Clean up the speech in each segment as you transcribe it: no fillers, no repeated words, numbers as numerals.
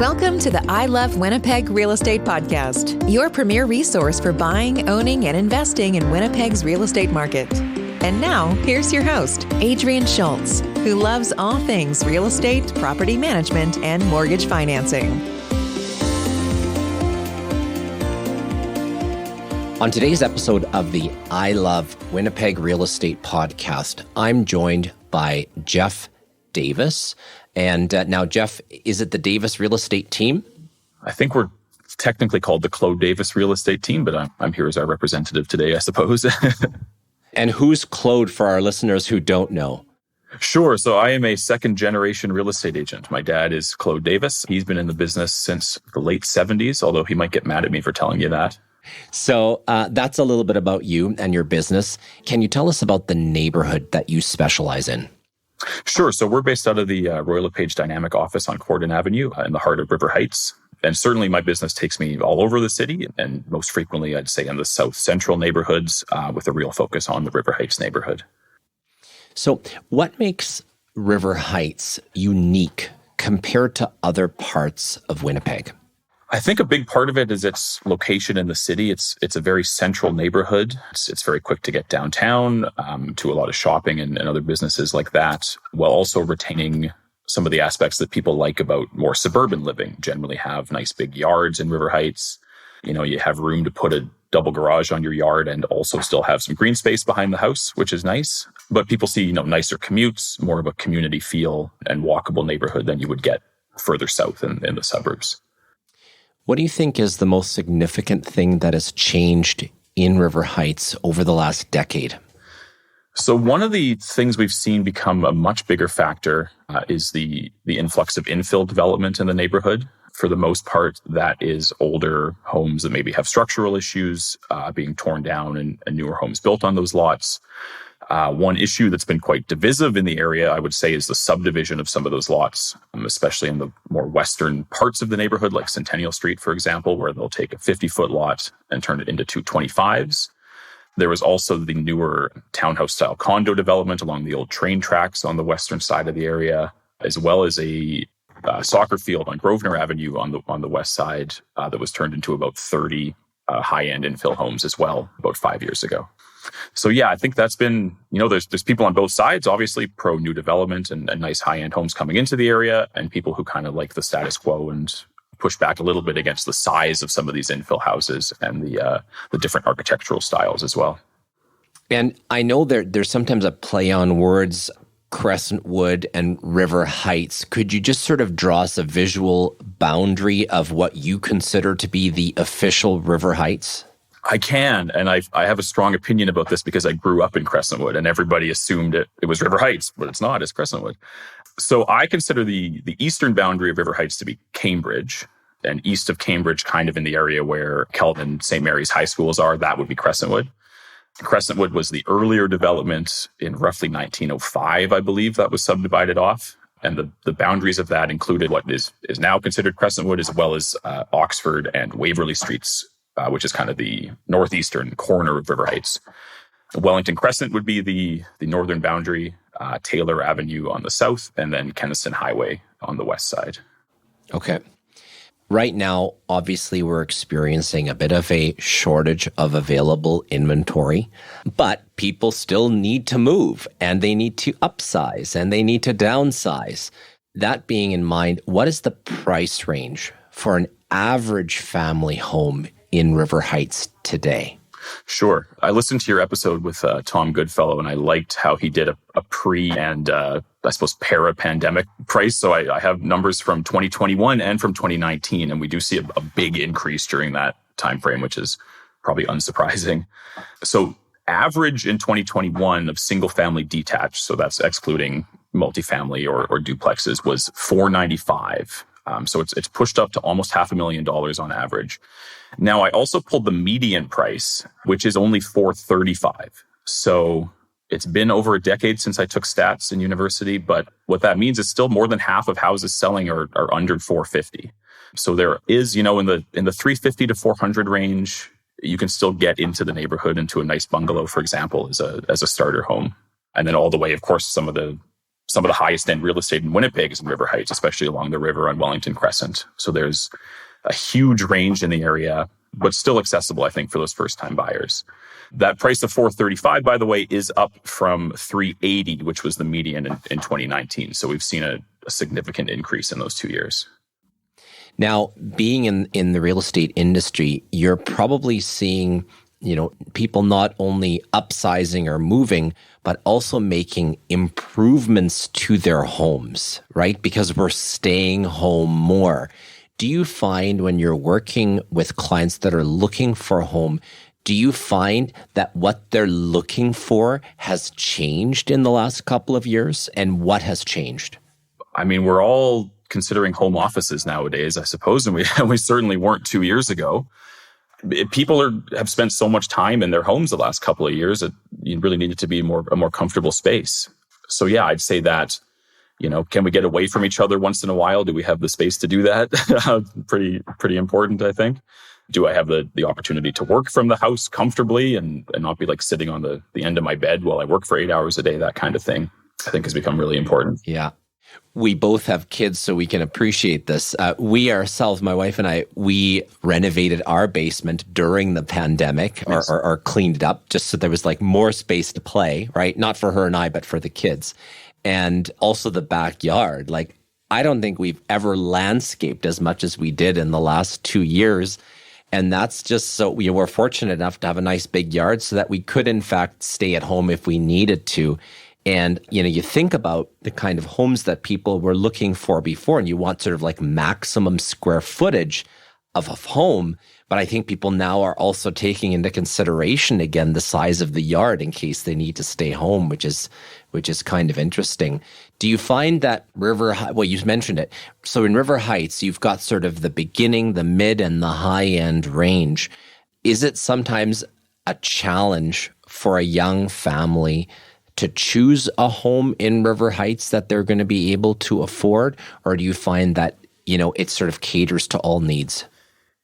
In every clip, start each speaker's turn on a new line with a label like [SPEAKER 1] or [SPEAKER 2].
[SPEAKER 1] Welcome to the I Love Winnipeg Real Estate Podcast, your premier resource for buying, owning, and investing in Winnipeg's real estate market. And now, here's your host, Adrian Schultz, who loves all things real estate, property management, and mortgage financing.
[SPEAKER 2] On today's episode of the I Love Winnipeg Real Estate Podcast, I'm joined by Geoff Davis. And now, Geoff, is it the Davis Real Estate Team?
[SPEAKER 3] I think we're technically called the Claude Davis Real Estate Team, but I'm here as our representative today, I suppose.
[SPEAKER 2] And who's Claude for our listeners who don't know?
[SPEAKER 3] Sure. So I am a second-generation real estate agent. My dad is Claude Davis. He's been in the business since the late 70s, although he might get mad at me for telling you that.
[SPEAKER 2] So that's a little bit about you and your business. Can you tell us about the neighborhood that you specialize in?
[SPEAKER 3] Sure. So we're based out of the LePage Dynamic office on Corden Avenue in the heart of River Heights. And certainly my business takes me all over the city, and most frequently, I'd say, in the south central neighborhoods with a real focus on the River Heights neighborhood.
[SPEAKER 2] So what makes River Heights unique compared to other parts of Winnipeg?
[SPEAKER 3] I think a big part of it is its location in the city. It's a very central neighborhood. It's very quick to get downtown to a lot of shopping and other businesses like that, while also retaining some of the aspects that people like about more suburban living. Generally have nice big yards in River Heights. You know, you have room to put a double garage on your yard and also still have some green space behind the house, which is nice. But people see, nicer commutes, more of a community feel and walkable neighborhood than you would get further south in the suburbs.
[SPEAKER 2] What do you think is the most significant thing that has changed in River Heights over the last decade?
[SPEAKER 3] So one of the things we've seen become a much bigger factor is the influx of infill development in the neighborhood. For the most part, that is older homes that maybe have structural issues being torn down and newer homes built on those lots. One issue that's been quite divisive in the area, I would say, is the subdivision of some of those lots, especially in the more western parts of the neighborhood, like Centennial Street, for example, where they'll take a 50-foot lot and turn it into two 25s. There was also the newer townhouse-style condo development along the old train tracks on the western side of the area, as well as a soccer field on Grosvenor Avenue on the west side that was turned into about 30 high-end infill homes as well about 5 years ago. So yeah, I think that's been, there's people on both sides, obviously pro new development and nice high-end homes coming into the area, and people who kind of like the status quo and push back a little bit against the size of some of these infill houses and the different architectural styles as well.
[SPEAKER 2] And I know there's sometimes a play on words, Crescentwood and River Heights. Could you just sort of draw us a visual boundary of what you consider to be the official River Heights?
[SPEAKER 3] I can, and I have a strong opinion about this because I grew up in Crescentwood and everybody assumed it was River Heights, but it's not, it's Crescentwood. So I consider the eastern boundary of River Heights to be Cambridge, and east of Cambridge, kind of in the area where Kelvin and St. Mary's high schools are, that would be Crescentwood. Crescentwood was the earlier development in roughly 1905, I believe, that was subdivided off. And the boundaries of that included what is now considered Crescentwood, as well as Oxford and Waverley Streets, which is kind of the northeastern corner of River Heights. Wellington Crescent would be the northern boundary, Taylor Avenue on the south, and then Kenniston Highway on the west side.
[SPEAKER 2] Okay. Right now, obviously, we're experiencing a bit of a shortage of available inventory, but people still need to move, and they need to upsize, and they need to downsize. That being in mind, what is the price range for an average family home in River Heights today?
[SPEAKER 3] Sure. I listened to your episode with Tom Goodfellow, and I liked how he did a pre and I suppose para-pandemic price. So I have numbers from 2021 and from 2019, and we do see a big increase during that time frame, which is probably unsurprising. So average in 2021 of single-family detached, so that's excluding multifamily or duplexes, was $495. So it's pushed up to almost $500,000 on average. Now, I also pulled the median price, which is only $435. So it's been over a decade since I took stats in university, but what that means is still more than half of houses selling are under $450. So there is, in the $350 to $400 range, you can still get into the neighborhood, into a nice bungalow, for example, as a starter home. And then all the way, of course, some of the some of the highest end real estate in Winnipeg is in River Heights, especially along the river on Wellington Crescent. So there's a huge range in the area, but still accessible, I think, for those first-time buyers. That price of $435, by the way, is up from $380, which was the median in 2019. So we've seen a significant increase in those 2 years.
[SPEAKER 2] Now, being in the real estate industry, you're probably seeing, people not only upsizing or moving, but also making improvements to their homes, right? Because we're staying home more. Do you find when you're working with clients that are looking for a home, do you find that what they're looking for has changed in the last couple of years? And what has changed?
[SPEAKER 3] I mean, we're all considering home offices nowadays, I suppose, and we certainly weren't 2 years ago. People have spent so much time in their homes the last couple of years that you really need it to be a more comfortable space. So yeah, I'd say that, can we get away from each other once in a while? Do we have the space to do that? Pretty important, I think. Do I have the opportunity to work from the house comfortably and not be like sitting on the end of my bed while I work for 8 hours a day? That kind of thing, I think, has become really important.
[SPEAKER 2] Yeah. We both have kids, so we can appreciate this. We ourselves, my wife and I, we renovated our basement during the pandemic,
[SPEAKER 3] Nice.
[SPEAKER 2] or cleaned it up just so there was like more space to play, right? Not for her and I, but for the kids. And also the backyard. Like, I don't think we've ever landscaped as much as we did in the last 2 years. And that's just so we were fortunate enough to have a nice big yard so that we could, in fact, stay at home if we needed to. And, you think about the kind of homes that people were looking for before, and you want sort of like maximum square footage of a home. But I think people now are also taking into consideration, again, the size of the yard in case they need to stay home, which is kind of interesting. Do you find that well, you mentioned it. So in River Heights, you've got sort of the beginning, the mid, and the high end range. Is it sometimes a challenge for a young family to choose a home in River Heights that they're going to be able to afford? Or do you find that, it sort of caters to all needs?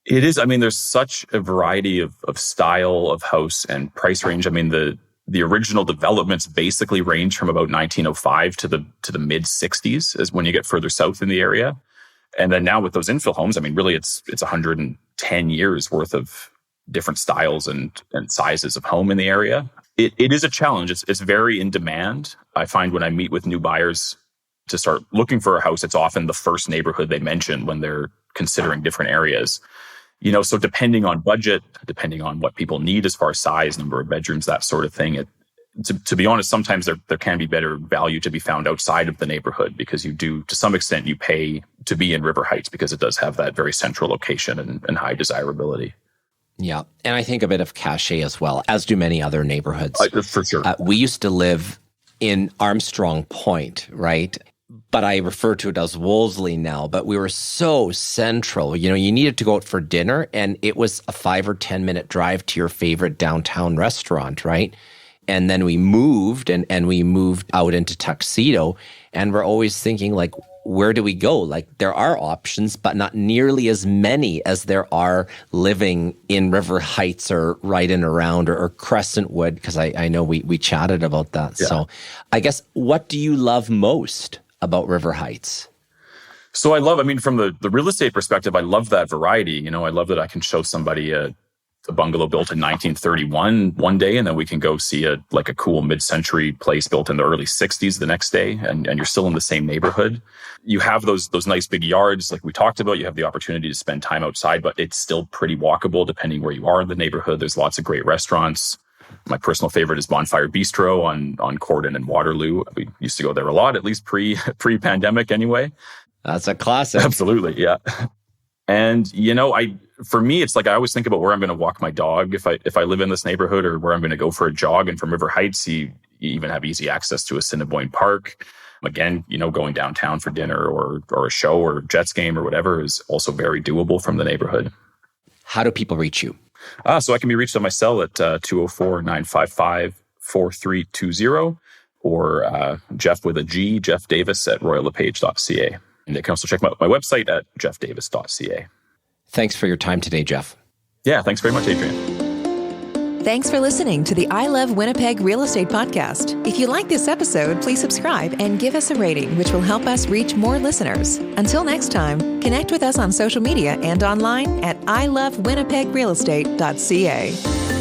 [SPEAKER 3] It is. I mean, there's such a variety of style of house and price range. I mean, the original developments basically range from about 1905 to the mid 60s is when you get further south in the area. And then now with those infill homes, I mean, really it's 110 years worth of different styles and sizes of home in the area. It is a challenge. It's very in demand. I find when I meet with new buyers to start looking for a house, it's often the first neighborhood they mention when they're considering different areas. So depending on budget, depending on what people need as far as size, number of bedrooms, that sort of thing, to be honest, sometimes there can be better value to be found outside of the neighborhood because you do, to some extent, you pay to be in River Heights because it does have that very central location and high desirability.
[SPEAKER 2] Yeah. And I think a bit of cachet as well, as do many other neighborhoods.
[SPEAKER 3] For sure.
[SPEAKER 2] We used to live in Armstrong Point, right? But I refer to it as Wolseley now, but we were so central. You needed to go out for dinner and it was a 5 or 10 minute drive to your favorite downtown restaurant, right? And then we moved and we moved out into Tuxedo and we're always thinking like, where do we go? Like there are options, but not nearly as many as there are living in River Heights or right in around or Crescentwood, because I know we chatted about that. Yeah. So I guess, what do you love most about River Heights?
[SPEAKER 3] So from the real estate perspective, I love that variety. I love that I can show somebody a bungalow built in 1931 one day, and then we can go see a cool mid-century place built in the early 60s the next day, and you're still in the same neighborhood. You have those nice big yards like we talked about. You have the opportunity to spend time outside, but it's still pretty walkable depending where you are in the neighborhood. There's lots of great restaurants. My personal favorite is Bonfire Bistro on Corden and Waterloo. We used to go there a lot, at least pre-pandemic anyway.
[SPEAKER 2] That's a classic.
[SPEAKER 3] Absolutely, yeah. And, for me, it's like I always think about where I'm going to walk my dog if I live in this neighborhood, or where I'm going to go for a jog. And from River Heights, you even have easy access to Assiniboine Park. Again, going downtown for dinner or a show or Jets game or whatever is also very doable from the neighborhood.
[SPEAKER 2] How do people reach you?
[SPEAKER 3] So I can be reached on my cell at 204-955-4320 or Geoff with a G, Geoff Davis at royallepage.ca. And they can also check out my website at geoffdavis.ca.
[SPEAKER 2] Thanks for your time today, Geoff.
[SPEAKER 3] Yeah, thanks very much, Adrian.
[SPEAKER 1] Thanks for listening to the I Love Winnipeg Real Estate Podcast. If you like this episode, please subscribe and give us a rating, which will help us reach more listeners. Until next time, connect with us on social media and online at ilovewinnipegrrealestate.ca.